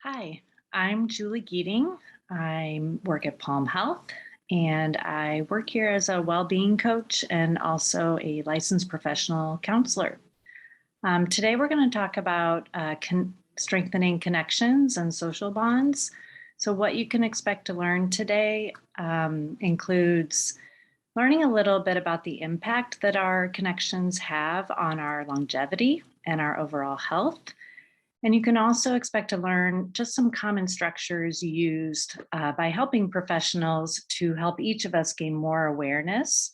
Hi, I'm Julie Geeting. I work at Palm Health and I work here as a well-being coach and also a licensed professional counselor. Today we're going to talk about strengthening connections and social bonds. So what you can expect to learn today includes learning a little bit about the impact that our connections have on our longevity and our overall health. And you can also expect to learn just some common structures used by helping professionals to help each of us gain more awareness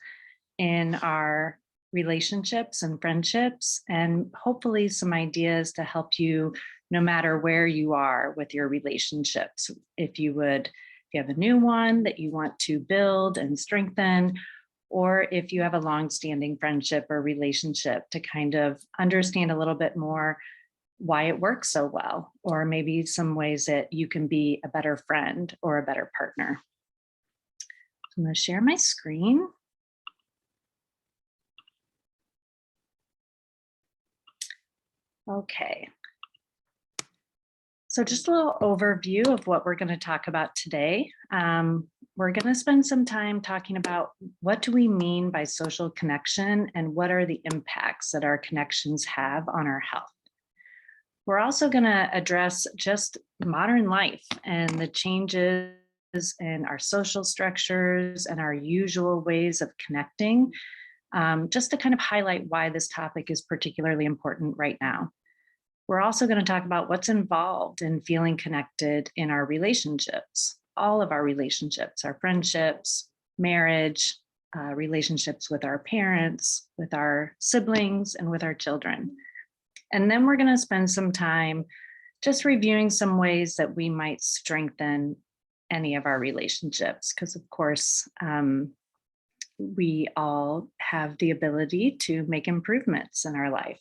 in our relationships and friendships, and hopefully some ideas to help you no matter where you are with your relationships. If you have a new one that you want to build and strengthen, or if you have a long-standing friendship or relationship to kind of understand a little bit more why it works so well, or maybe some ways that you can be a better friend or a better partner. I'm going to share my screen. Okay. So just a little overview of what we're going to talk about today. We're going to spend some time talking about what do we mean by social connection and what are the impacts that our connections have on our health. We're also going to address just modern life and the changes in our social structures and our usual ways of connecting, just to kind of highlight why this topic is particularly important right now. We're also going to talk about what's involved in feeling connected in our relationships, all of our relationships, our friendships, marriage, relationships with our parents, with our siblings, and with our children. And then we're going to spend some time just reviewing some ways that we might strengthen any of our relationships, because of course, we all have the ability to make improvements in our life.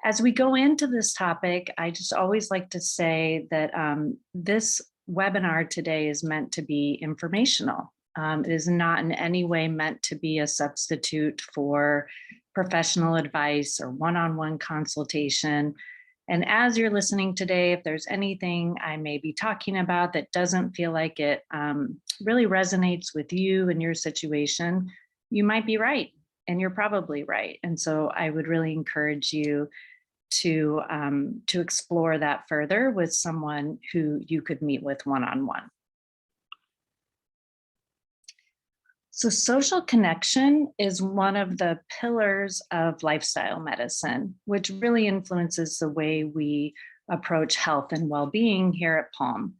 As we go into this topic, I just always like to say that this webinar today is meant to be informational. It is not in any way meant to be a substitute for professional advice or one-on-one consultation. And as you're listening today, if there's anything I may be talking about that doesn't feel like it really resonates with you and your situation, you might be right, and you're probably right. And so I would really encourage you to explore that further with someone who you could meet with one-on-one. So social connection is one of the pillars of lifestyle medicine, which really influences the way we approach health and well-being here at Palm.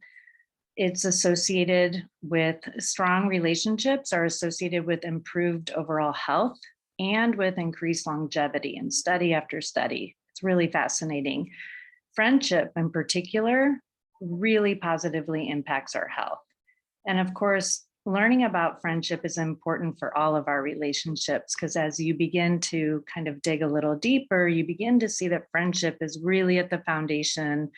It's associated with strong relationships are associated with improved overall health and with increased longevity in study after study. It's really fascinating. Friendship in particular really positively impacts our health. And of course, learning about friendship is important for all of our relationships, because as you begin to kind of dig a little deeper, you begin to see that friendship is really at the foundation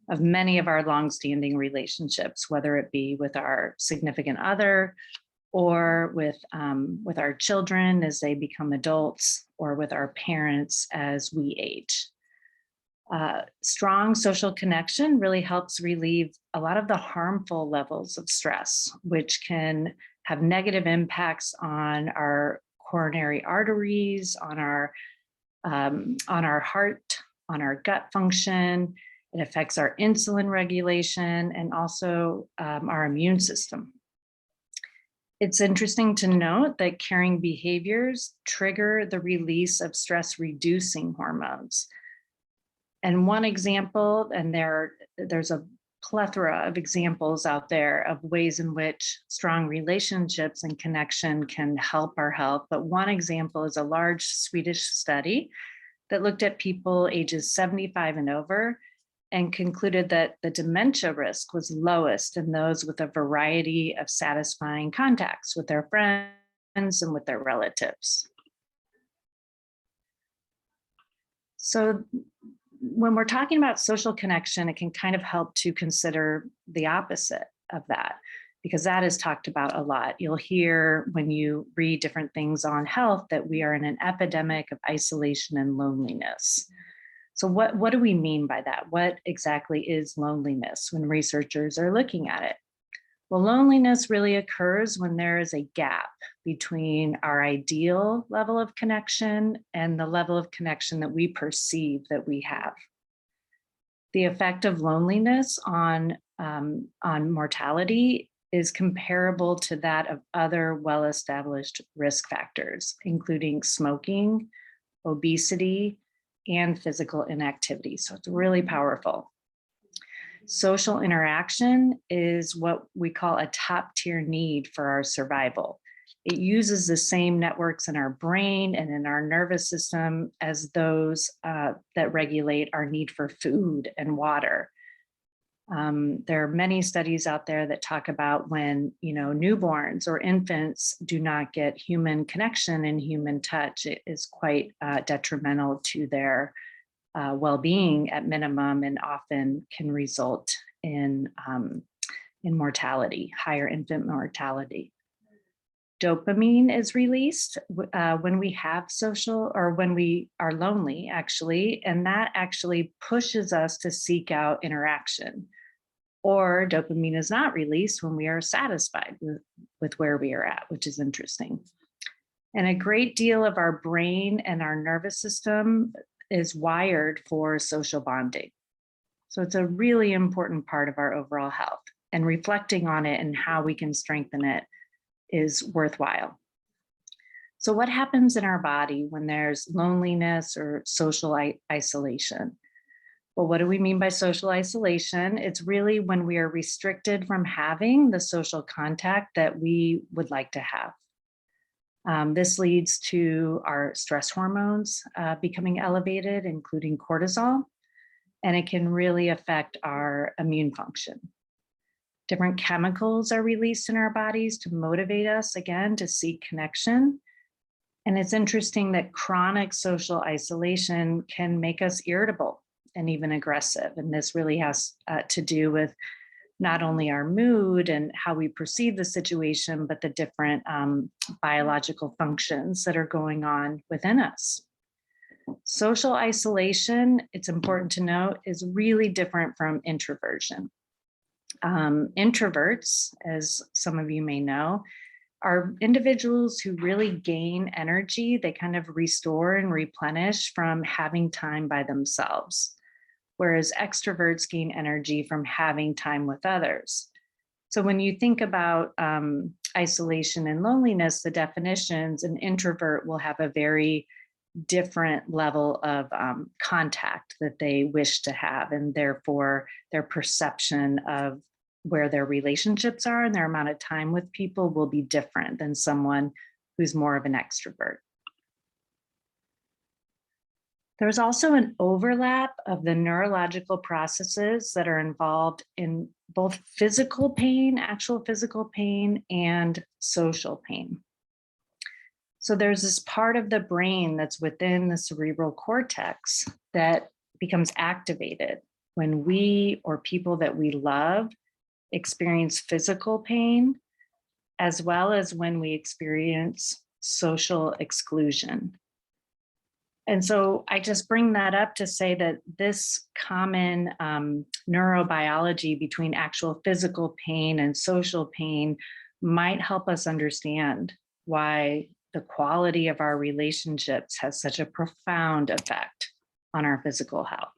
of many of our longstanding relationships, whether it be with our significant other or with our children as they become adults, or with our parents as we age. Strong social connection really helps relieve a lot of the harmful levels of stress, which can have negative impacts on our coronary arteries, on our heart, on our gut function. It affects our insulin regulation and also our immune system. It's interesting to note that caring behaviors trigger the release of stress-reducing hormones. And one example, and there's a plethora of examples out there of ways in which strong relationships and connection can help our health. But one example is a large Swedish study that looked at people ages 75 and over and concluded that the dementia risk was lowest in those with a variety of satisfying contacts with their friends and with their relatives. So when we're talking about social connection, it can kind of help to consider the opposite of that, because that is talked about a lot. You'll hear when you read different things on health that we are in an epidemic of isolation and loneliness. So what do we mean by that? What exactly is loneliness when researchers are looking at it? Well, loneliness really occurs when there is a gap between our ideal level of connection and the level of connection that we perceive that we have. The effect of loneliness on mortality is comparable to that of other well-established risk factors, including smoking, obesity, and physical inactivity. So it's really powerful. Social interaction is what we call a top tier need for our survival. It uses the same networks in our brain and in our nervous system as those that regulate our need for food and water. There are many studies out there that talk about when, newborns or infants do not get human connection and human touch, it is quite detrimental to their well-being at minimum, and often can result in mortality, higher infant mortality. Dopamine is released when we have social, or when we are lonely, actually, and that actually pushes us to seek out interaction. Or dopamine is not released when we are satisfied with where we are at, which is interesting. And a great deal of our brain and our nervous system is wired for social bonding. So it's a really important part of our overall health, and reflecting on it and how we can strengthen it is worthwhile. So what happens in our body when there's loneliness or social isolation? Well, what do we mean by social isolation? It's really when we are restricted from having the social contact that we would like to have. This leads to our stress hormones becoming elevated, including cortisol, and it can really affect our immune function. Different chemicals are released in our bodies to motivate us, again, to seek connection. And it's interesting that chronic social isolation can make us irritable and even aggressive. And this really has to do with not only our mood and how we perceive the situation, but the different biological functions that are going on within us. Social isolation, it's important to note, is really different from introversion. Introverts, as some of you may know, are individuals who really gain energy. They kind of restore and replenish from having time by themselves, whereas extroverts gain energy from having time with others. So when you think about isolation and loneliness, the definitions, an introvert will have a very different level of contact that they wish to have, and therefore their perception of where their relationships are and their amount of time with people will be different than someone who's more of an extrovert. There's also an overlap of the neurological processes that are involved in both physical pain, actual physical pain, and social pain. So there's this part of the brain that's within the cerebral cortex that becomes activated when we or people that we love experience physical pain, as well as when we experience social exclusion. And so I just bring that up to say that this common neurobiology between actual physical pain and social pain might help us understand why the quality of our relationships has such a profound effect on our physical health.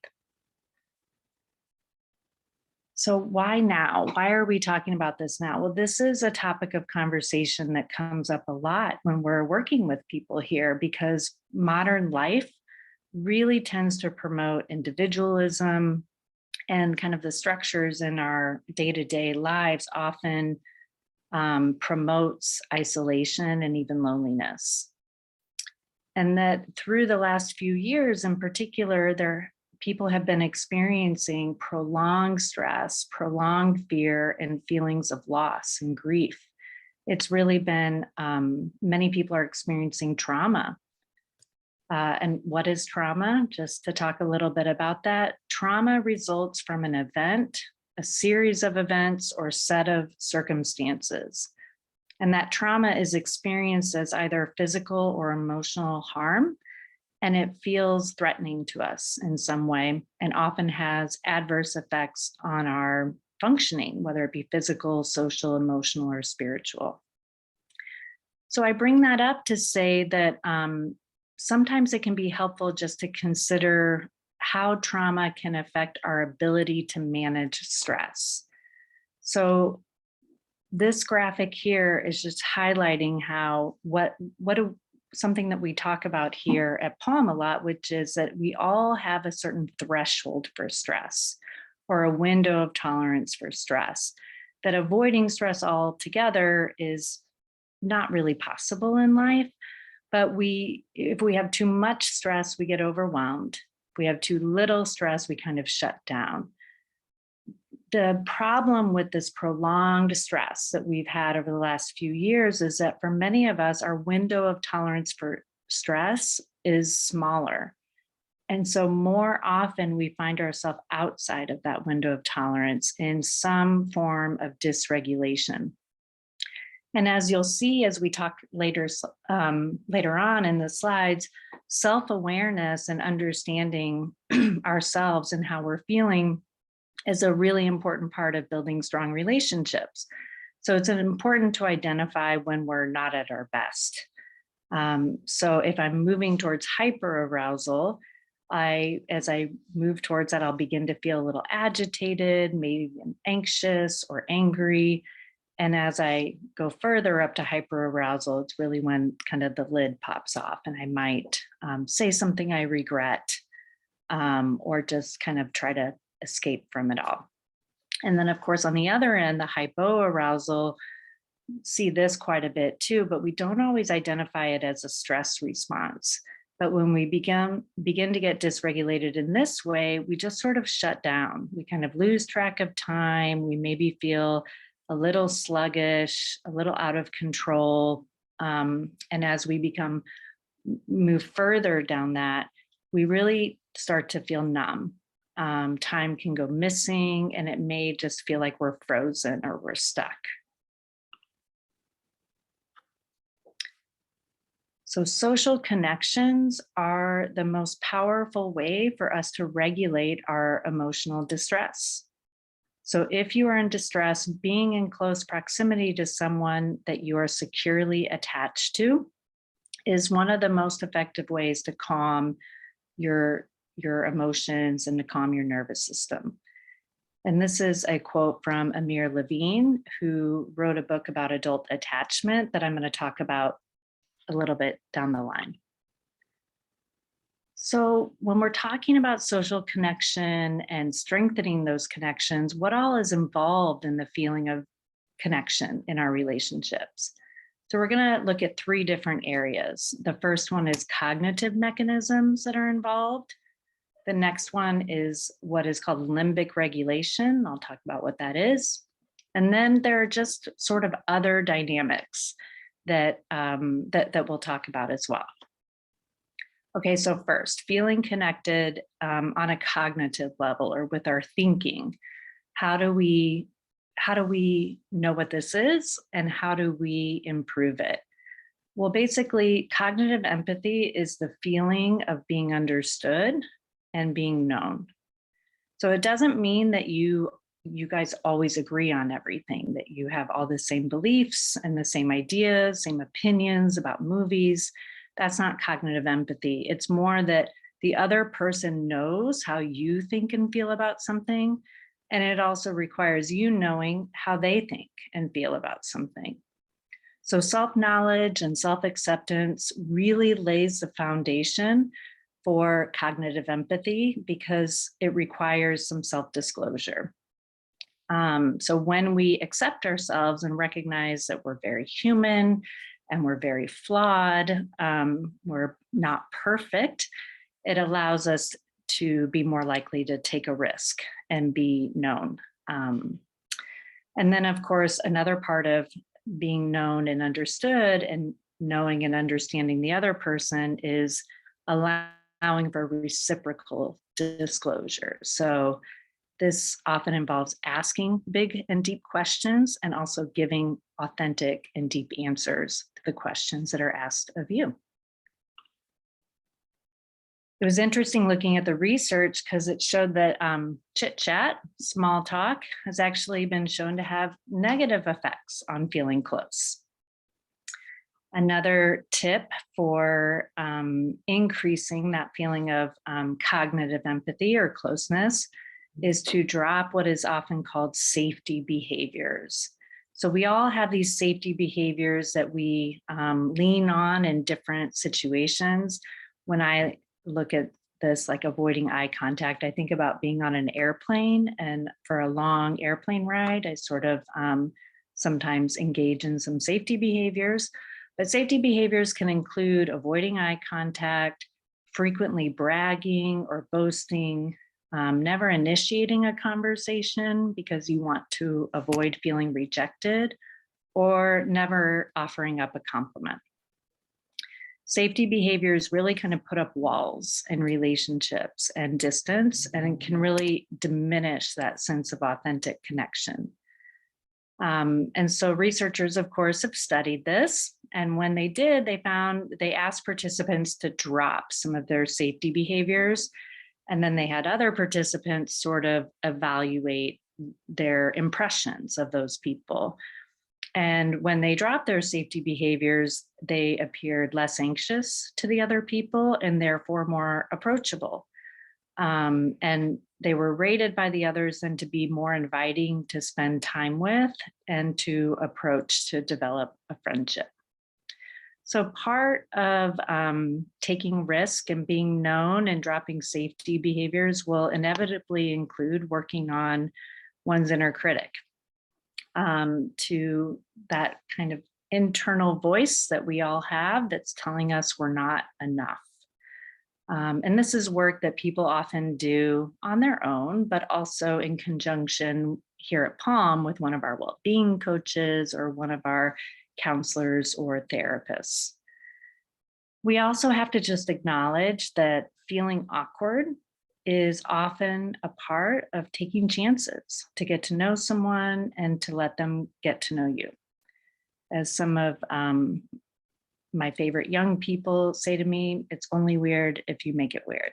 So why now? Why are we talking about this now? Well, this is a topic of conversation that comes up a lot when we're working with people here, because modern life really tends to promote individualism, and kind of the structures in our day-to-day lives often promotes isolation and even loneliness. And that through the last few years in particular, people have been experiencing prolonged stress, prolonged fear, and feelings of loss and grief. It's really been, many people are experiencing trauma. And what is trauma? Just to talk a little bit about that. Trauma results from an event, a series of events, or set of circumstances. And that trauma is experienced as either physical or emotional harm. and it feels threatening to us in some way and often has adverse effects on our functioning, whether it be physical, social, emotional, or spiritual. So I bring that up to say that sometimes it can be helpful just to consider how trauma can affect our ability to manage stress. So this graphic here is just highlighting how something that we talk about here at Palm a lot, which is that we all have a certain threshold for stress or a window of tolerance for stress, that avoiding stress altogether is not really possible in life. But if we have too much stress, we get overwhelmed. If we have too little stress, we kind of shut down. The problem with this prolonged stress that we've had over the last few years is that for many of us, our window of tolerance for stress is smaller. And so more often we find ourselves outside of that window of tolerance in some form of dysregulation. And as you'll see, as we talk later on in the slides, self-awareness and understanding ourselves and how we're feeling is a really important part of building strong relationships. So it's important to identify when we're not at our best. So if I'm moving towards hyperarousal, as I move towards that, I'll begin to feel a little agitated, maybe anxious or angry. And as I go further up to hyperarousal, it's really when kind of the lid pops off and I might say something I regret or just kind of try to escape from it all. And then of course, on the other end, the hypoarousal, see this quite a bit too, but we don't always identify it as a stress response. But when we begin to get dysregulated in this way, we just sort of shut down. We kind of lose track of time. We maybe feel a little sluggish, a little out of control. And as we move further down that, we really start to feel numb. Time can go missing and it may just feel like we're frozen or we're stuck. So social connections are the most powerful way for us to regulate our emotional distress. So if you are in distress, being in close proximity to someone that you are securely attached to is one of the most effective ways to calm your emotions and to calm your nervous system. And this is a quote from Amir Levine, who wrote a book about adult attachment that I'm going to talk about a little bit down the line. So when we're talking about social connection and strengthening those connections, what all is involved in the feeling of connection in our relationships? So we're going to look at three different areas. The first one is cognitive mechanisms that are involved. The next one is what is called limbic regulation. I'll talk about what that is. And then there are just sort of other dynamics that we'll talk about as well. Okay, so first, feeling connected on a cognitive level or with our thinking. How do we know what this is and how do we improve it? Well, basically, cognitive empathy is the feeling of being understood and being known. So it doesn't mean that you guys always agree on everything, that you have all the same beliefs and the same ideas, same opinions about movies. That's not cognitive empathy. It's more that the other person knows how you think and feel about something. And it also requires you knowing how they think and feel about something. So self-knowledge and self-acceptance really lays the foundation for cognitive empathy because it requires some self-disclosure. So when we accept ourselves and recognize that we're very human and we're very flawed, we're not perfect, it allows us to be more likely to take a risk and be known. And then, of course, another part of being known and understood and knowing and understanding the other person is allowing for reciprocal disclosure. So this often involves asking big and deep questions and also giving authentic and deep answers to the questions that are asked of you. It was interesting looking at the research because it showed that chit chat, small talk, has actually been shown to have negative effects on feeling close. Another tip for increasing that feeling of cognitive empathy or closeness is to drop what is often called safety behaviors. So we all have these safety behaviors that we lean on in different situations. When I look at this, like avoiding eye contact, I think about being on an airplane, and for a long airplane ride, I sort of sometimes engage in some safety behaviors. But safety behaviors can include avoiding eye contact, frequently bragging or boasting, never initiating a conversation because you want to avoid feeling rejected, or never offering up a compliment. Safety behaviors really kind of put up walls in relationships and distance, and it can really diminish that sense of authentic connection. And so researchers, of course, have studied this. And when they did, they asked participants to drop some of their safety behaviors. And then they had other participants sort of evaluate their impressions of those people. And when they dropped their safety behaviors, they appeared less anxious to the other people and therefore more approachable. And they were rated by the others and to be more inviting to spend time with and to approach to develop a friendship. So part of taking risk and being known and dropping safety behaviors will inevitably include working on one's inner critic, to that kind of internal voice that we all have that's telling us we're not enough. And this is work that people often do on their own, but also in conjunction here at Palm with one of our well-being coaches or one of our counselors or therapists. We also have to just acknowledge that feeling awkward is often a part of taking chances to get to know someone and to let them get to know you. As some of my favorite young people say to me, it's only weird if you make it weird.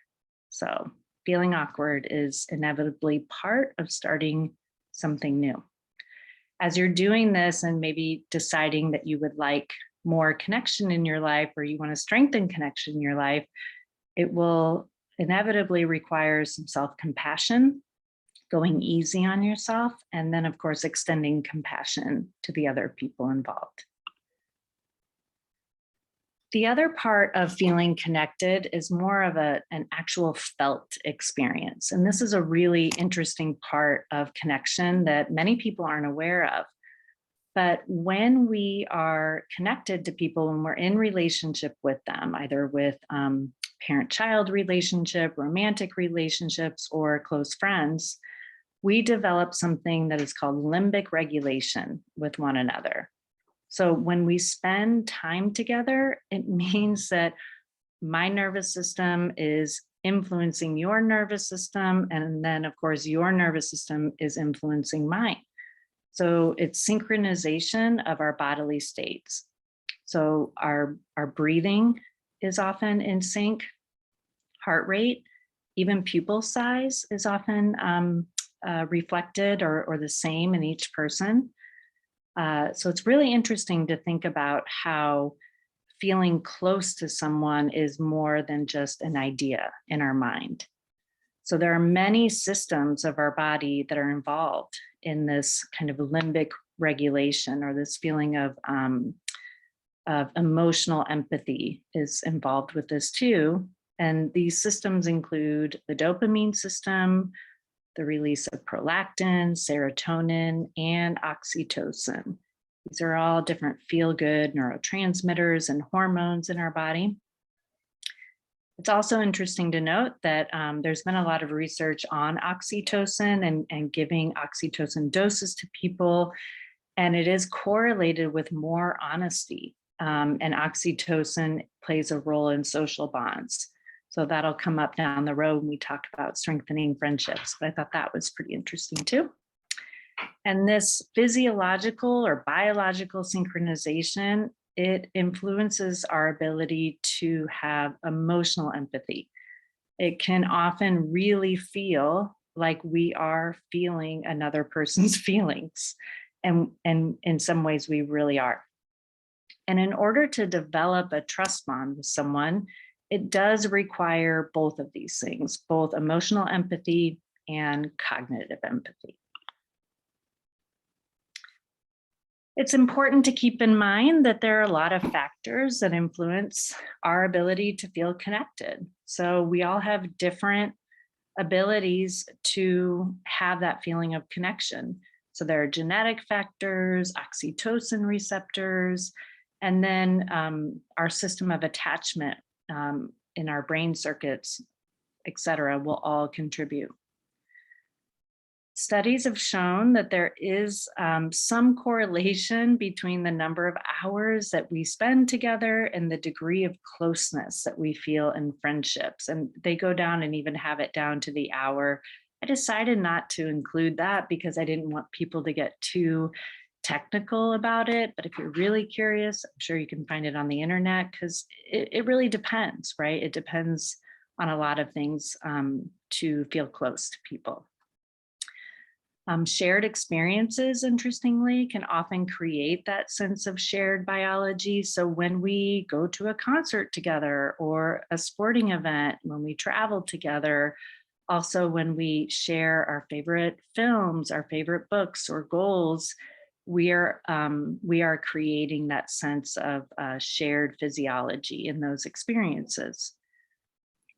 So feeling awkward is inevitably part of starting something new. As you're doing this and maybe deciding that you would like more connection in your life, or you want to strengthen connection in your life, it will inevitably require some self-compassion, going easy on yourself, and then of course, extending compassion to the other people involved. The other part of feeling connected is more of an actual felt experience. And this is a really interesting part of connection that many people aren't aware of. But when we are connected to people, when we're in relationship with them, either with parent-child relationship, romantic relationships, or close friends, we develop something that is called limbic regulation with one another. So when we spend time together, it means that my nervous system is influencing your nervous system. And then of course, your nervous system is influencing mine. So it's synchronization of our bodily states. So our breathing is often in sync, heart rate, even pupil size is often reflected or the same in each person. So it's really interesting to think about how feeling close to someone is more than just an idea in our mind. So there are many systems of our body that are involved in this kind of limbic regulation, or this feeling of emotional empathy is involved with this too. And these systems include the dopamine system, the release of prolactin, serotonin, and oxytocin. These are all different feel-good neurotransmitters and hormones in our body. It's also interesting to note that there's been a lot of research on oxytocin and giving oxytocin doses to people, and it is correlated with more honesty. And oxytocin plays a role in social bonds. So that'll come up down the road when we talk about strengthening friendships. But I thought that was pretty interesting too. And this physiological or biological synchronization, it influences our ability to have emotional empathy. It can often really feel like we are feeling another person's feelings. And in some ways, we really are. And in order to develop a trust bond with someone, it does require both of these things, both emotional empathy and cognitive empathy. It's important to keep in mind that there are a lot of factors that influence our ability to feel connected. So we all have different abilities to have that feeling of connection. So there are genetic factors, oxytocin receptors, and then our system of attachment in our brain circuits, et cetera, will all contribute. Studies have shown that there is some correlation between the number of hours that we spend together and the degree of closeness that we feel in friendships. And they go down and even have it down to the hour. I decided not to include that because I didn't want people to get too technical about it. But if you're really curious, I'm sure you can find it on the internet because it really depends, right? It depends on a lot of things to feel close to people. Shared experiences, interestingly, can often create that sense of shared biology. So when we go to a concert together or a sporting event, when we travel together, also when we share our favorite films, our favorite books or goals, we are creating that sense of shared physiology in those experiences.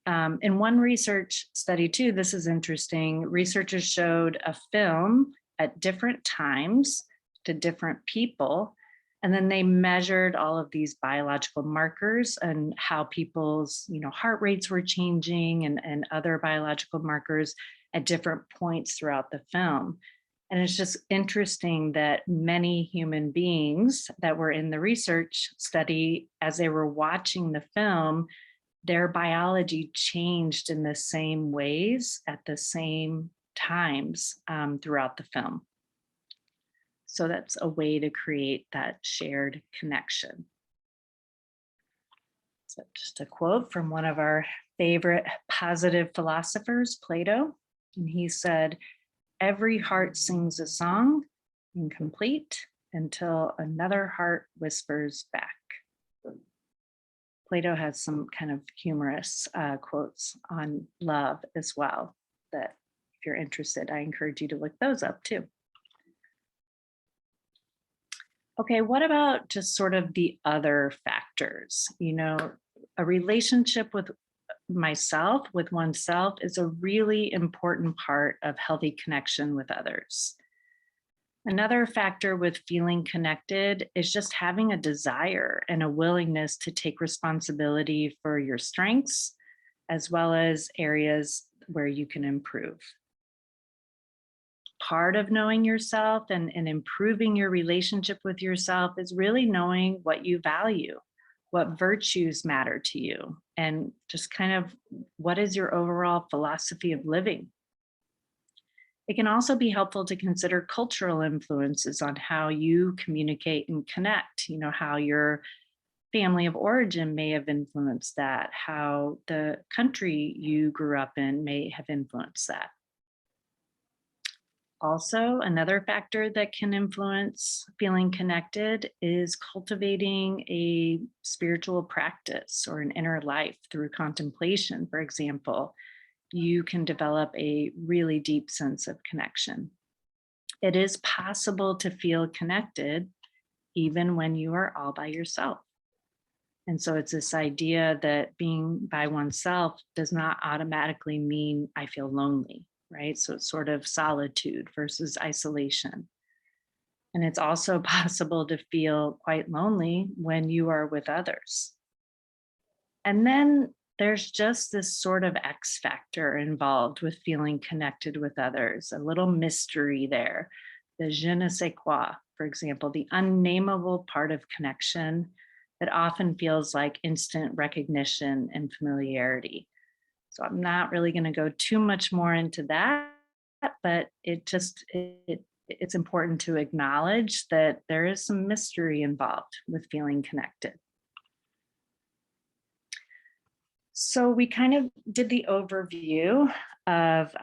In one research study too, this is interesting, researchers showed a film at different times to different people, and then they measured all of these biological markers and how people's heart rates were changing and other biological markers at different points throughout the film. And it's just interesting that many human beings that were in the research study, as they were watching the film, their biology changed in the same ways at the same times throughout the film. So that's a way to create that shared connection. So just a quote from one of our favorite positive philosophers, Plato. And he said, "Every heart sings a song, incomplete, until another heart whispers back." Plato has some kind of humorous quotes on love as well that if you're interested, I encourage you to look those up too. Okay, what about just sort of the other factors? A relationship with oneself is a really important part of healthy connection with others. Another factor with feeling connected is just having a desire and a willingness to take responsibility for your strengths, as well as areas where you can improve. Part of knowing yourself and improving your relationship with yourself is really knowing what you value, what virtues matter to you, and just kind of what is your overall philosophy of living. It can also be helpful to consider cultural influences on how you communicate and connect, how your family of origin may have influenced that, how the country you grew up in may have influenced that. Also, another factor that can influence feeling connected is cultivating a spiritual practice or an inner life through contemplation, for example. You can develop a really deep sense of connection. It is possible to feel connected even when you are all by yourself. And so it's this idea that being by oneself does not automatically mean I feel lonely, right? So it's sort of solitude versus isolation. And it's also possible to feel quite lonely when you are with others. And then there's just this sort of X factor involved with feeling connected with others, a little mystery there. The je ne sais quoi, for example, the unnameable part of connection that often feels like instant recognition and familiarity. So I'm not really going to go too much more into that, but it's important to acknowledge that there is some mystery involved with feeling connected. So we kind of did the overview of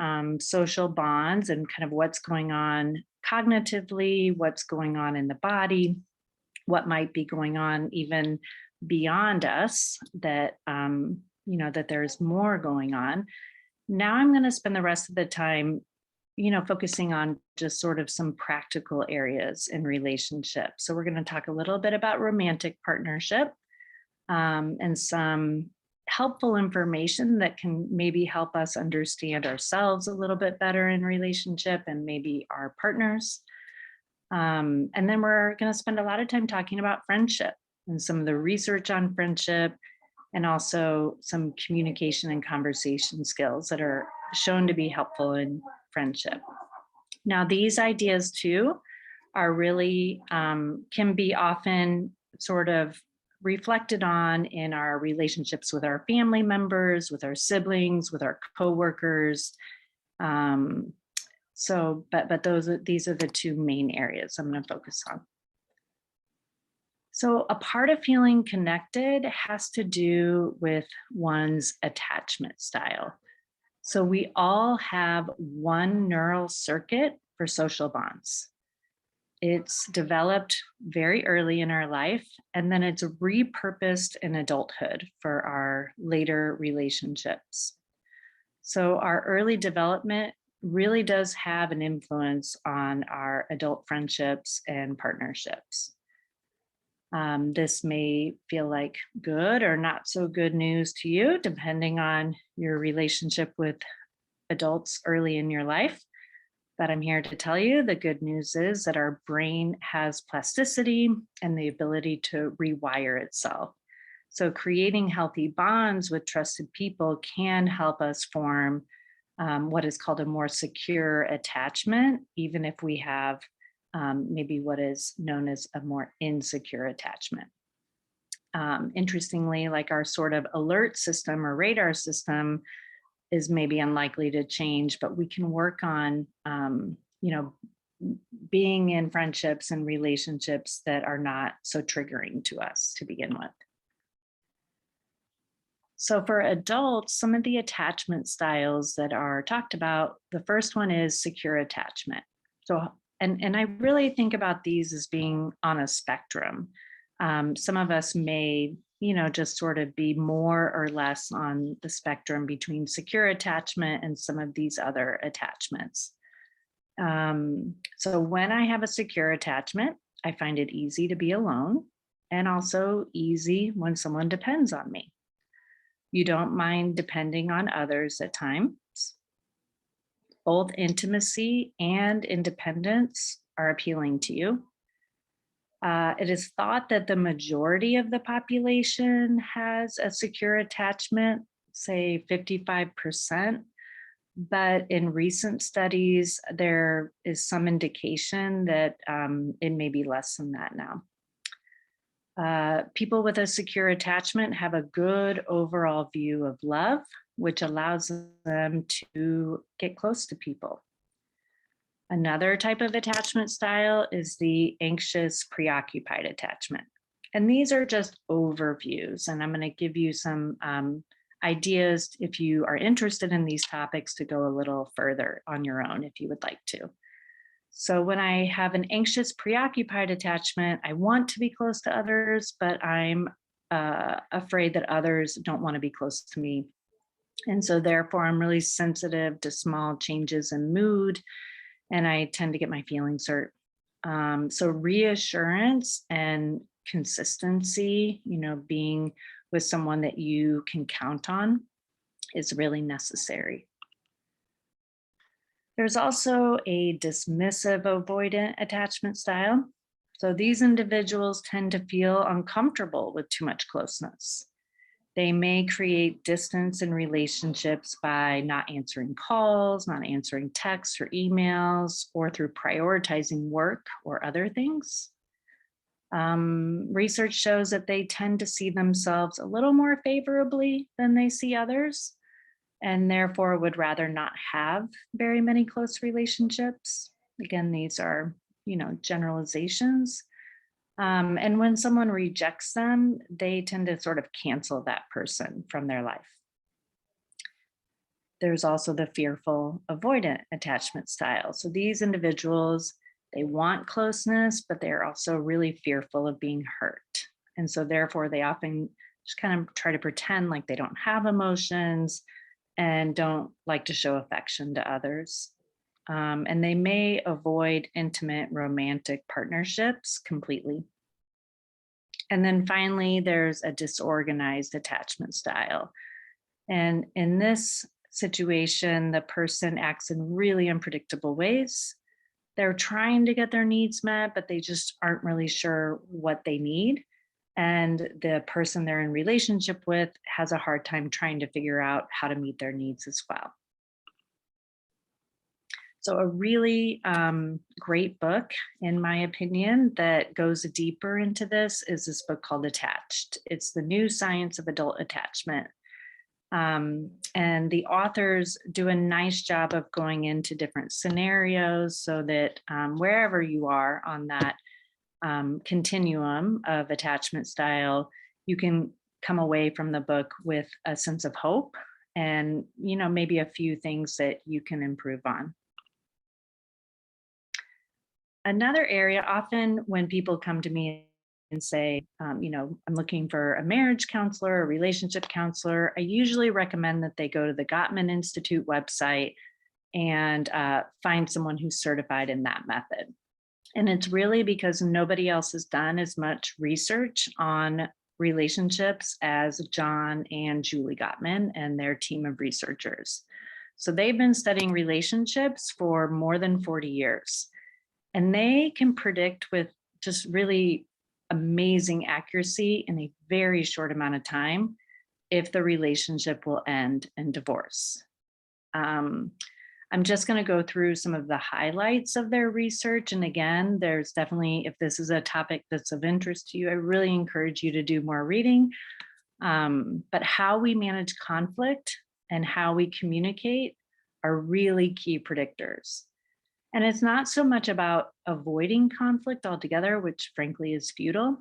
social bonds and kind of what's going on cognitively, what's going on in the body, what might be going on even beyond us that, that there's more going on. Now I'm going to spend the rest of the time, focusing on just sort of some practical areas in relationships. So we're going to talk a little bit about romantic partnership, and some helpful information that can maybe help us understand ourselves a little bit better in relationship and maybe our partners. And then we're going to spend a lot of time talking about friendship and some of the research on friendship, and also some communication and conversation skills that are shown to be helpful in friendship. Now, these ideas too are really can be often sort of reflected on in our relationships with our family members, with our siblings, with our coworkers. But these are the two main areas I'm going to focus on. So a part of feeling connected has to do with one's attachment style. So we all have one neural circuit for social bonds. It's developed very early in our life, and then it's repurposed in adulthood for our later relationships. So our early development really does have an influence on our adult friendships and partnerships. This may feel like good or not so good news to you, depending on your relationship with adults early in your life. But I'm here to tell you the good news is that our brain has plasticity and the ability to rewire itself. So creating healthy bonds with trusted people can help us form what is called a more secure attachment, even if we have maybe what is known as a more insecure attachment. Interestingly, like our sort of alert system or radar system is maybe unlikely to change, but we can work on, being in friendships and relationships that are not so triggering to us to begin with. So for adults, some of the attachment styles that are talked about, the first one is secure attachment. So, and I really think about these as being on a spectrum. Some of us may, just sort of be more or less on the spectrum between secure attachment and some of these other attachments. So when I have a secure attachment, I find it easy to be alone, and also easy when someone depends on me. You don't mind depending on others at times. Both intimacy and independence are appealing to you. It is thought that the majority of the population has a secure attachment, say 55%. But in recent studies, there is some indication that it may be less than that now. People with a secure attachment have a good overall view of love, which allows them to get close to people. Another type of attachment style is the anxious, preoccupied attachment. And these are just overviews, and I'm going to give you some ideas if you are interested in these topics to go a little further on your own if you would like to. So when I have an anxious, preoccupied attachment, I want to be close to others, but I'm afraid that others don't want to be close to me. And so therefore, I'm really sensitive to small changes in mood, and I tend to get my feelings hurt. So reassurance and consistency, being with someone that you can count on is really necessary. There's also a dismissive avoidant attachment style. So these individuals tend to feel uncomfortable with too much closeness. They may create distance in relationships by not answering calls, not answering texts or emails, or through prioritizing work or other things. Research shows that they tend to see themselves a little more favorably than they see others, and therefore would rather not have very many close relationships. Again, these are, generalizations. And when someone rejects them, they tend to sort of cancel that person from their life. There's also the fearful avoidant attachment style. So these individuals, they want closeness, but they're also really fearful of being hurt. And so therefore they often just kind of try to pretend like they don't have emotions and don't like to show affection to others. And they may avoid intimate romantic partnerships completely. And then finally, there's a disorganized attachment style. And in this situation, the person acts in really unpredictable ways. They're trying to get their needs met, but they just aren't really sure what they need. And the person they're in relationship with has a hard time trying to figure out how to meet their needs as well. So, a really great book, in my opinion, that goes deeper into this is this book called Attached. It's the new science of adult attachment. And the authors do a nice job of going into different scenarios so that wherever you are on that continuum of attachment style, you can come away from the book with a sense of hope and, maybe a few things that you can improve on. Another area, often when people come to me and say, I'm looking for a marriage counselor, a relationship counselor, I usually recommend that they go to the Gottman Institute website and find someone who's certified in that method. And it's really because nobody else has done as much research on relationships as John and Julie Gottman and their team of researchers. So they've been studying relationships for more than 40 years. And they can predict with just really amazing accuracy in a very short amount of time if the relationship will end in divorce. I'm just going to go through some of the highlights of their research. And again, there's definitely, if this is a topic that's of interest to you, I really encourage you to do more reading. But how we manage conflict and how we communicate are really key predictors. And it's not so much about avoiding conflict altogether, which frankly is futile.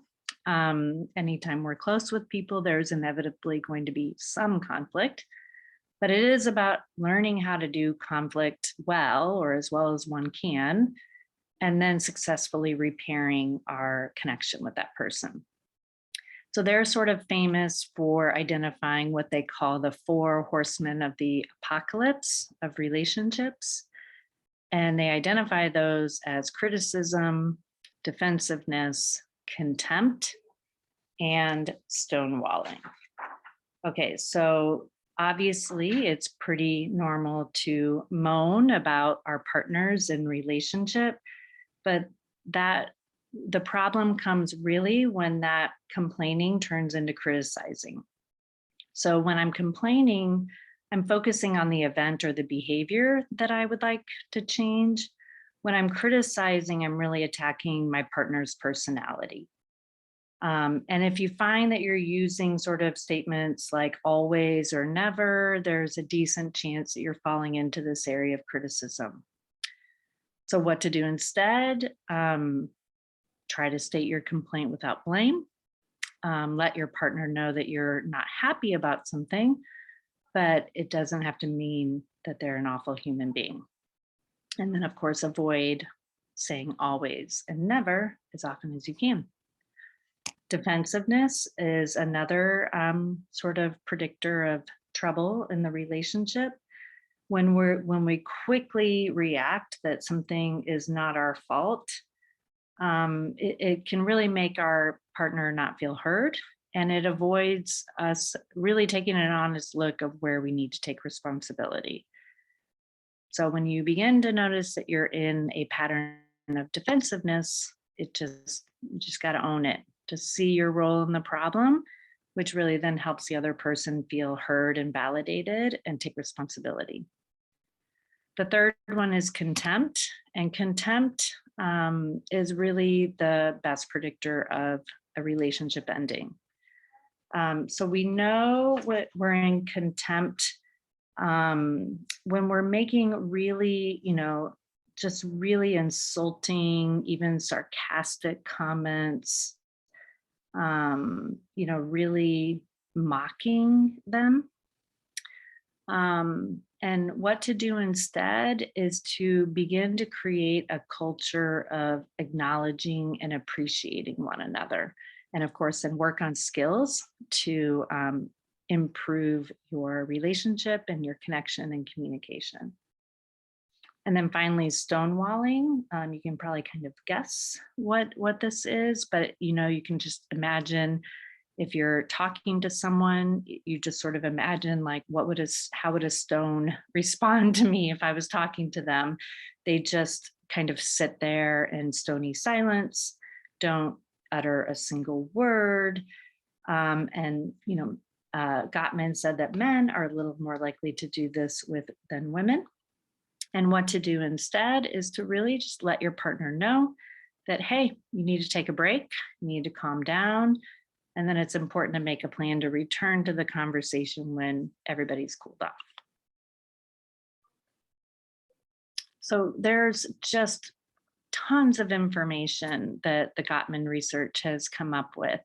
Anytime we're close with people, there's inevitably going to be some conflict, but it is about learning how to do conflict well, or as well as one can, and then successfully repairing our connection with that person. So they're sort of famous for identifying what they call the 4 horsemen of the apocalypse of relationships. And they identify those as criticism, defensiveness, contempt, and stonewalling. Okay, so obviously it's pretty normal to moan about our partners in relationship, but that the problem comes really when that complaining turns into criticizing. So when I'm complaining, I'm focusing on the event or the behavior that I would like to change. When I'm criticizing, I'm really attacking my partner's personality. And if you find that you're using sort of statements like always or never, there's a decent chance that you're falling into this area of criticism. So what to do instead? Try to state your complaint without blame. Let your partner know that you're not happy about something, but it doesn't have to mean that they're an awful human being. And then, of course, avoid saying always and never as often as you can. Defensiveness is another sort of predictor of trouble in the relationship. When we quickly react that something is not our fault, it can really make our partner not feel heard, and it avoids us really taking an honest look of where we need to take responsibility. So when you begin to notice that you're in a pattern of defensiveness, you just got to own it, to see your role in the problem, which really then helps the other person feel heard and validated and take responsibility. The third one is contempt, and contempt is really the best predictor of a relationship ending. So we know what we're in contempt when we're making really, just really insulting, even sarcastic comments, really mocking them. And what to do instead is to begin to create a culture of acknowledging and appreciating one another. And of course, then work on skills to improve your relationship and your connection and communication. And then finally, stonewalling. You can probably kind of guess what this is, but you can just imagine if you're talking to someone, you just sort of imagine like how would a stone respond to me if I was talking to them? They just kind of sit there in stony silence, don't utter a single word. And Gottman said that men are a little more likely to do this than women. And what to do instead is to really just let your partner know that, hey, you need to take a break, you need to calm down. And then it's important to make a plan to return to the conversation when everybody's cooled off. So there's just tons of information that the Gottman research has come up with.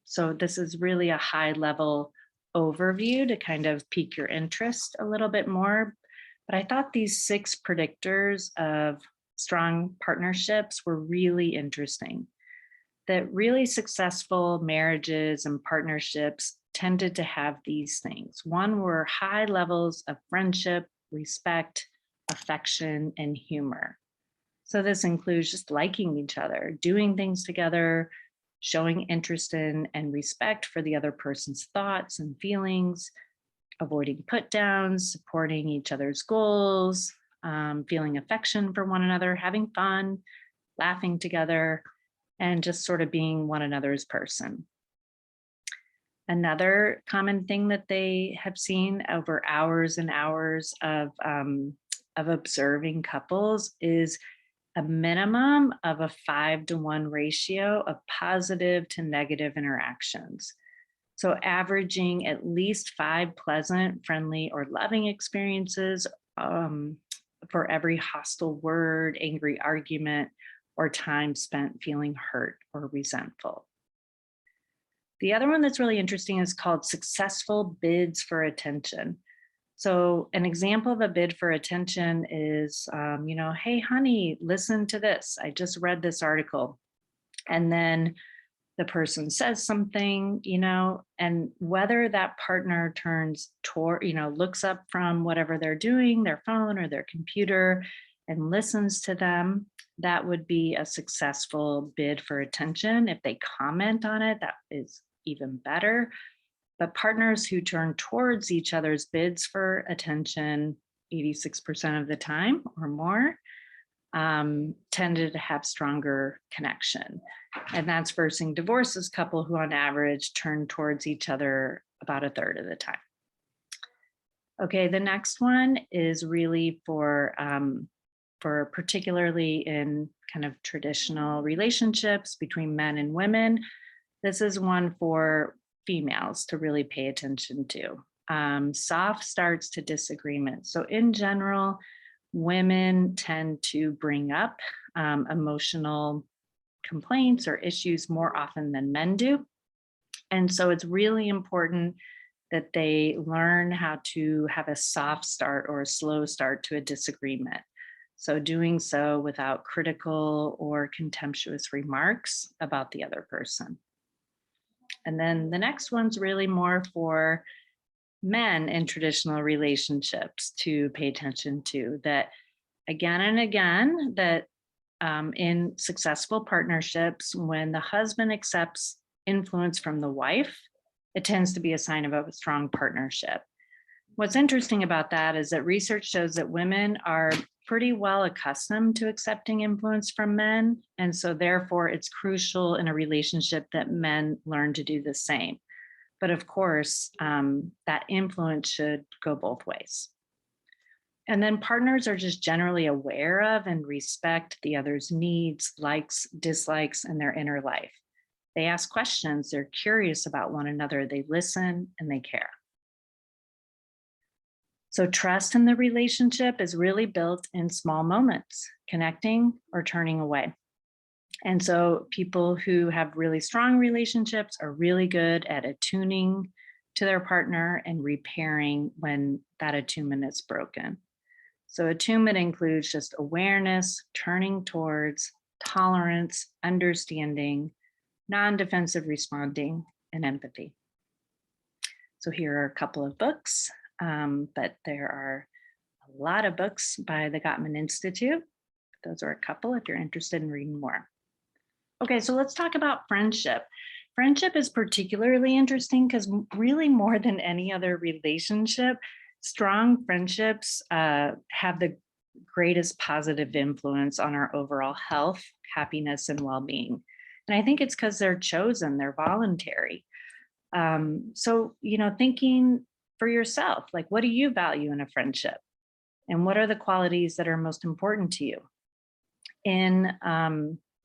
So this is really a high level overview to kind of pique your interest a little bit more. But I thought these 6 predictors of strong partnerships were really interesting. That really successful marriages and partnerships tended to have these things. One were high levels of friendship, respect, affection, and humor. So this includes just liking each other, doing things together, showing interest in and respect for the other person's thoughts and feelings, avoiding put downs, supporting each other's goals, feeling affection for one another, having fun, laughing together, and just sort of being one another's person. Another common thing that they have seen over hours and hours of observing couples is a minimum of a 5-to-1 ratio of positive to negative interactions. So averaging at least 5 pleasant, friendly, or loving experiences for every hostile word, angry argument, or time spent feeling hurt or resentful. The other one that's really interesting is called successful bids for attention. So an example of a bid for attention is, hey, honey, listen to this. I just read this article. And then the person says something, and whether that partner turns toward, looks up from whatever they're doing, their phone or their computer, and listens to them, that would be a successful bid for attention. If they comment on it, that is even better. But partners who turn towards each other's bids for attention 86% of the time or more tended to have stronger connection. And that's versus divorces couple who on average turn towards each other about a third of the time. Okay, the next one is really for particularly in kind of traditional relationships between men and women. This is one for females to really pay attention to. Soft starts to disagreement. So in general, women tend to bring up emotional complaints or issues more often than men do. And so it's really important that they learn how to have a soft start or a slow start to a disagreement. So doing so without critical or contemptuous remarks about the other person. And then the next one's really more for men in traditional relationships to pay attention to, that again and again, that in successful partnerships, when the husband accepts influence from the wife, it tends to be a sign of a strong partnership. What's interesting about that is that research shows that women are pretty well accustomed to accepting influence from men. And so therefore it's crucial in a relationship that men learn to do the same. But of course, that influence should go both ways. And then partners are just generally aware of and respect the other's needs, likes, dislikes, and their inner life. They ask questions, they're curious about one another, they listen, and they care. So trust in the relationship is really built in small moments, connecting or turning away. And so people who have really strong relationships are really good at attuning to their partner and repairing when that attunement is broken. So attunement includes just awareness, turning towards, tolerance, understanding, non-defensive responding, and empathy. So here are a couple of books, but there are a lot of books by the Gottman Institute. Those are a couple if you're interested in reading more. Okay, so let's talk about friendship. Friendship is particularly interesting because really more than any other relationship, strong friendships have the greatest positive influence on our overall health, happiness, and well-being. And I think it's because they're chosen, they're voluntary. So, thinking for yourself, like, what do you value in a friendship? And what are the qualities that are most important to you? In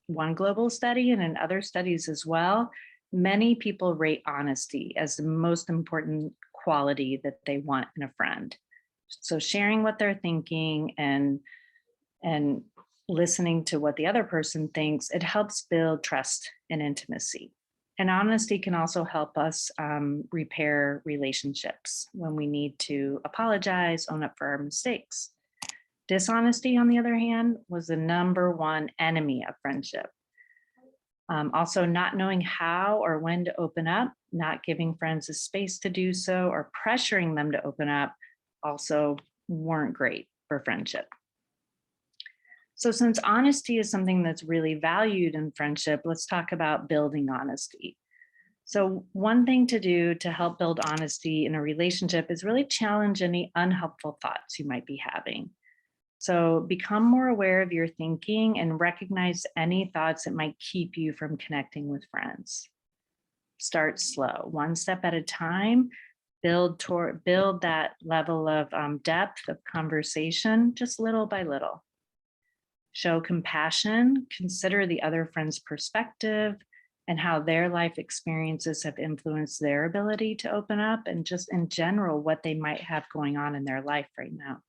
one global study and in other studies as well, many people rate honesty as the most important quality that they want in a friend. So sharing what they're thinking and listening to what the other person thinks, it helps build trust and intimacy. And honesty can also help us repair relationships when we need to apologize, own up for our mistakes. Dishonesty, on the other hand, was the #1 enemy of friendship. Also, not knowing how or when to open up, not giving friends a space to do so, or pressuring them to open up also weren't great for friendship. So since honesty is something that's really valued in friendship, let's talk about building honesty. So one thing to do to help build honesty in a relationship is really challenge any unhelpful thoughts you might be having. So become more aware of your thinking and recognize any thoughts that might keep you from connecting with friends. Start slow, one step at a time. Build that level of depth of conversation, just little by little. Show compassion, consider the other friend's perspective and how their life experiences have influenced their ability to open up, and just in general, what they might have going on in their life right now.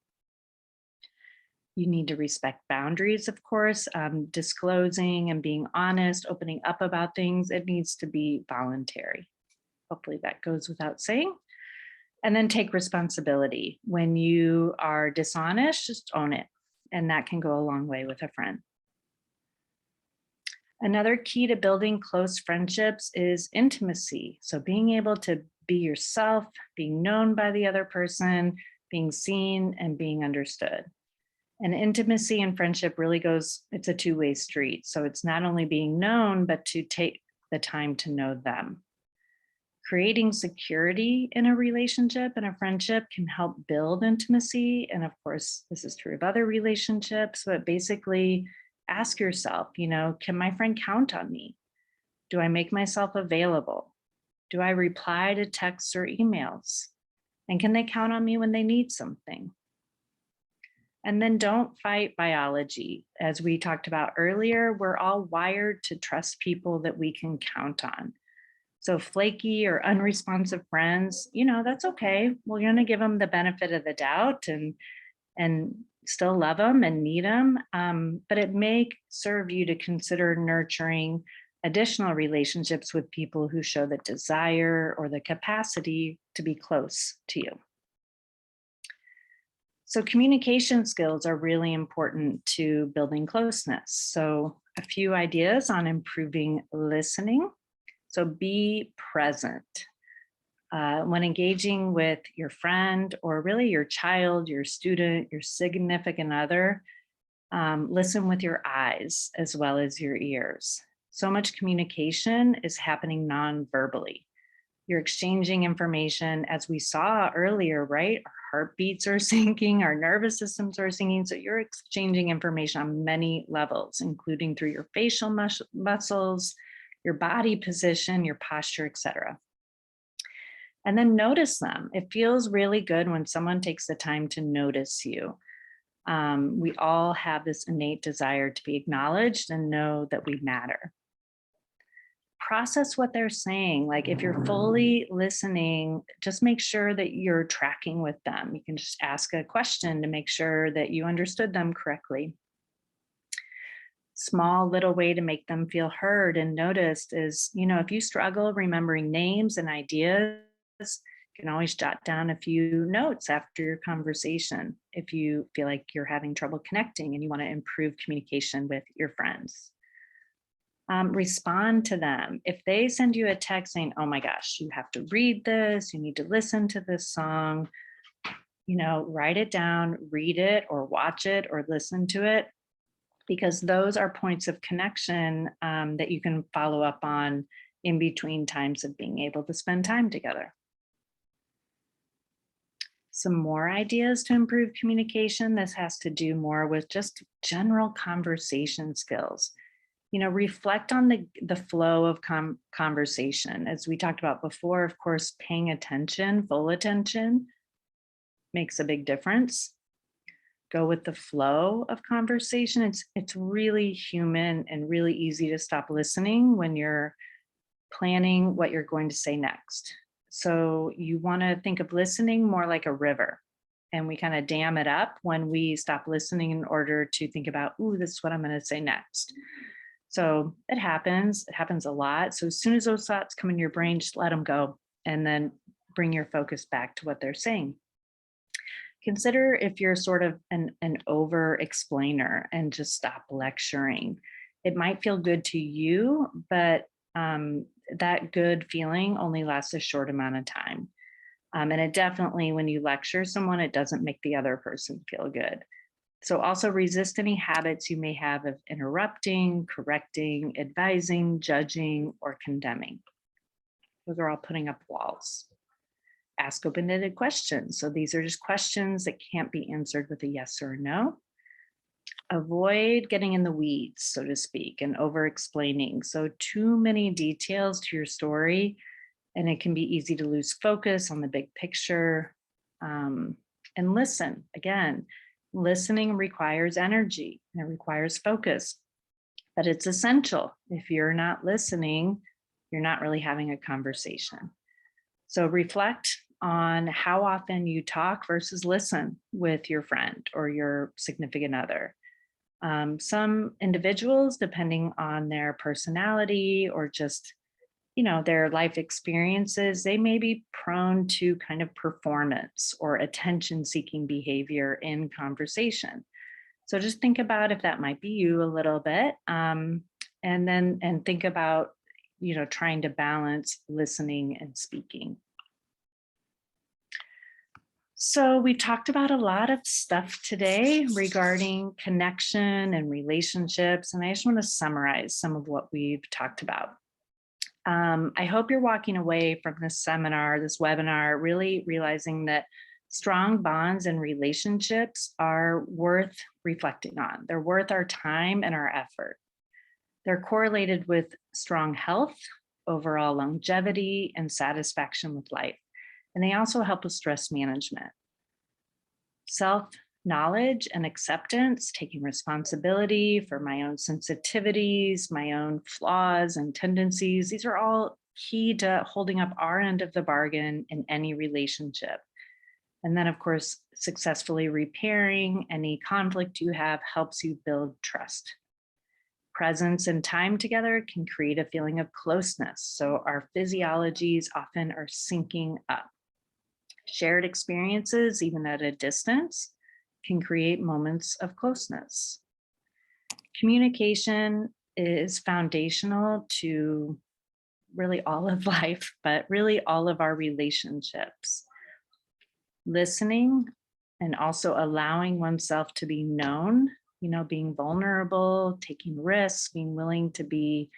You need to respect boundaries, of course, disclosing and being honest, opening up about things. It needs to be voluntary. Hopefully that goes without saying. And then take responsibility. When you are dishonest, just own it. And that can go a long way with a friend. Another key to building close friendships is intimacy. So being able to be yourself, being known by the other person, being seen and being understood. And intimacy and friendship really it's a two-way street. So it's not only being known, but to take the time to know them. Creating security in a relationship and a friendship can help build intimacy. And of course, this is true of other relationships, but basically ask yourself, can my friend count on me? Do I make myself available? Do I reply to texts or emails? And can they count on me when they need something? And then don't fight biology. As we talked about earlier, we're all wired to trust people that we can count on. So flaky or unresponsive friends, that's okay. We're going to give them the benefit of the doubt and still love them and need them. But it may serve you to consider nurturing additional relationships with people who show the desire or the capacity to be close to you. So communication skills are really important to building closeness. So a few ideas on improving listening. So be present. When engaging with your friend or really your child, your student, your significant other, listen with your eyes as well as your ears. So much communication is happening non-verbally. You're exchanging information, as we saw earlier, right? Our heartbeats are syncing, our nervous systems are syncing. So you're exchanging information on many levels, including through your facial muscles, your body position, your posture, etc. And then notice them. It feels really good when someone takes the time to notice you. We all have this innate desire to be acknowledged and know that we matter. Process what they're saying. Like if you're fully listening, just make sure that you're tracking with them. You can just ask a question to make sure that you understood them correctly. Small little way to make them feel heard and noticed is, if you struggle remembering names and ideas, You can always jot down a few notes after your conversation if you feel like you're having trouble connecting and you want to improve communication with your friends. Respond to them. If they send you a text saying, oh my gosh, you have to read this, you need to listen to this song, write it down, read it or watch it or listen to it, because those are points of connection that you can follow up on in between times of being able to spend time together. Some more ideas to improve communication. This has to do more with just general conversation skills. Reflect on the flow of conversation. As we talked about before, of course, paying attention, full attention makes a big difference. Go with the flow of conversation. It's really human and really easy to stop listening when you're planning what you're going to say next. So you want to think of listening more like a river, and we kind of dam it up when we stop listening in order to think about, ooh, this is what I'm going to say next. So it happens a lot. So as soon as those thoughts come in your brain, just let them go and then bring your focus back to what they're saying. Consider if you're sort of an over explainer and just stop lecturing. It might feel good to you, but that good feeling only lasts a short amount of time. And it definitely, when you lecture someone, it doesn't make the other person feel good. So also resist any habits you may have of interrupting, correcting, advising, judging, or condemning. Those are all putting up walls. Ask open-ended questions. So these are just questions that can't be answered with a yes or a no. Avoid getting in the weeds, so to speak, and over-explaining. So too many details to your story, and it can be easy to lose focus on the big picture. And listen, again, listening requires energy and it requires focus, but it's essential. If you're not listening, you're not really having a conversation. So reflect on how often you talk versus listen with your friend or your significant other. Some individuals, depending on their personality or just their life experiences, they may be prone to kind of performance or attention-seeking behavior in conversation. So just think about if that might be you a little bit, and think about trying to balance listening and speaking. So we talked about a lot of stuff today regarding connection and relationships, and I just want to summarize some of what we've talked about. I hope you're walking away from this webinar, really realizing that strong bonds and relationships are worth reflecting on. They're worth our time and our effort. They're correlated with strong health, overall longevity, and satisfaction with life. And they also help with stress management. Self-knowledge and acceptance, taking responsibility for my own sensitivities, my own flaws and tendencies. These are all key to holding up our end of the bargain in any relationship. And then, of course, successfully repairing any conflict you have helps you build trust. Presence and time together can create a feeling of closeness. So our physiologies often are syncing up. Shared experiences, even at a distance, can create moments of closeness. Communication is foundational to really all of life, but really all of our relationships. Listening and also allowing oneself to be known, being vulnerable, taking risks, being willing to be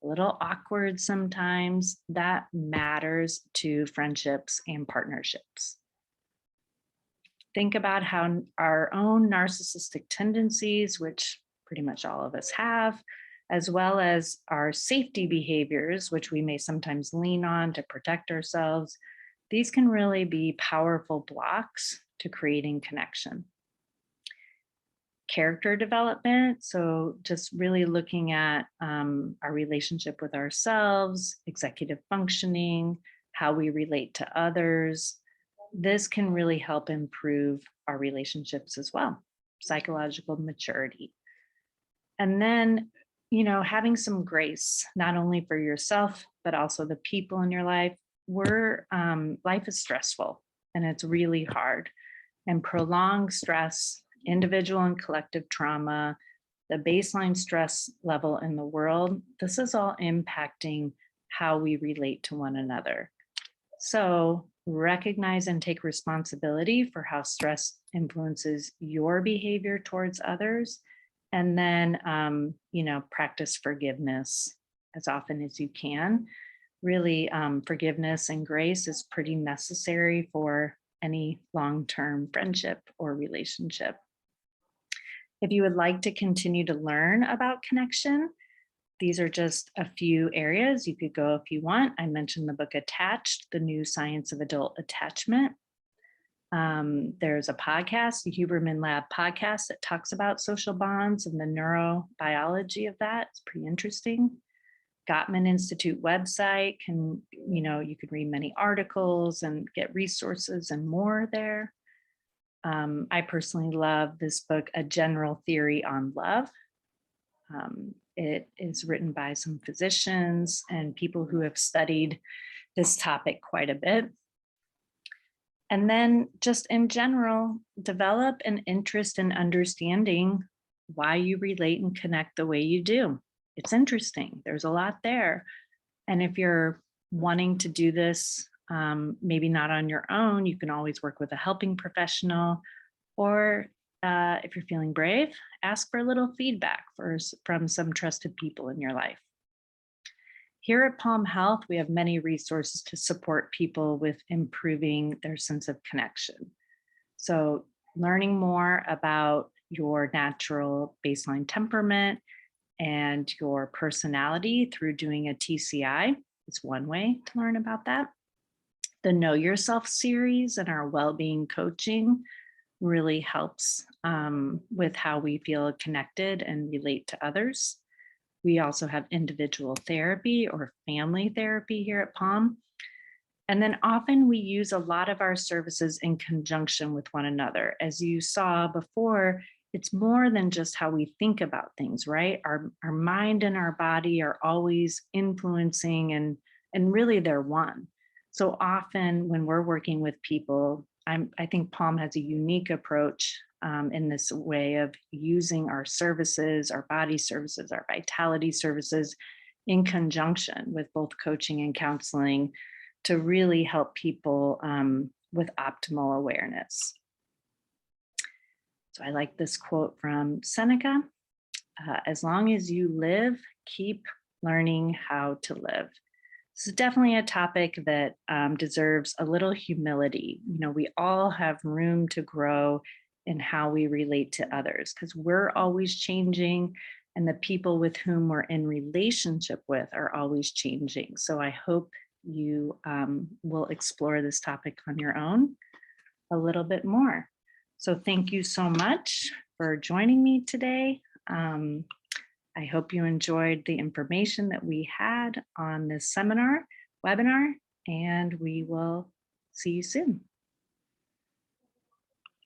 a little awkward sometimes, that matters to friendships and partnerships. Think about how our own narcissistic tendencies, which pretty much all of us have, as well as our safety behaviors, which we may sometimes lean on to protect ourselves, these can really be powerful blocks to creating connection. Character development, so just really looking at our relationship with ourselves, executive functioning, how we relate to others. This can really help improve our relationships as well. Psychological maturity. And then, having some grace, not only for yourself, but also the people in your life. life is stressful and it's really hard, and prolonged stress, individual and collective trauma, the baseline stress level in the world, this is all impacting how we relate to one another. So recognize and take responsibility for how stress influences your behavior towards others. And then, practice forgiveness as often as you can. Really, forgiveness and grace is pretty necessary for any long-term friendship or relationship. If you would like to continue to learn about connection, these are just a few areas you could go if you want. I mentioned the book Attached, The New Science of Adult Attachment. There's a podcast, the Huberman Lab podcast, that talks about social bonds and the neurobiology of that. It's pretty interesting. Gottman Institute website you can read many articles and get resources and more there. I personally love this book, A General Theory on Love. It is written by some physicians and people who have studied this topic quite a bit. And then just in general, develop an interest in understanding why you relate and connect the way you do. It's interesting. There's a lot there. And if you're wanting to do this, maybe not on your own, you can always work with a helping professional, or if you're feeling brave, ask for a little feedback from some trusted people in your life. Here at Palm Health, we have many resources to support people with improving their sense of connection. So learning more about your natural baseline temperament and your personality through doing a TCI is one way to learn about that. The Know Yourself series and our well-being coaching really helps with how we feel connected and relate to others. We also have individual therapy or family therapy here at Palm. And then often we use a lot of our services in conjunction with one another. As you saw before, it's more than just how we think about things, right? Our mind and our body are always influencing, and really they're one. So often when we're working with people, I think Palm has a unique approach in this way of using our services, our body services, our vitality services in conjunction with both coaching and counseling to really help people with optimal awareness. So I like this quote from Seneca, as long as you live, keep learning how to live. This is definitely a topic that deserves a little humility. We all have room to grow in how we relate to others, because we're always changing and the people with whom we're in relationship with are always changing. So I hope you will explore this topic on your own a little bit more. So thank you so much for joining me today. I hope you enjoyed the information that we had on this webinar, and we will see you soon.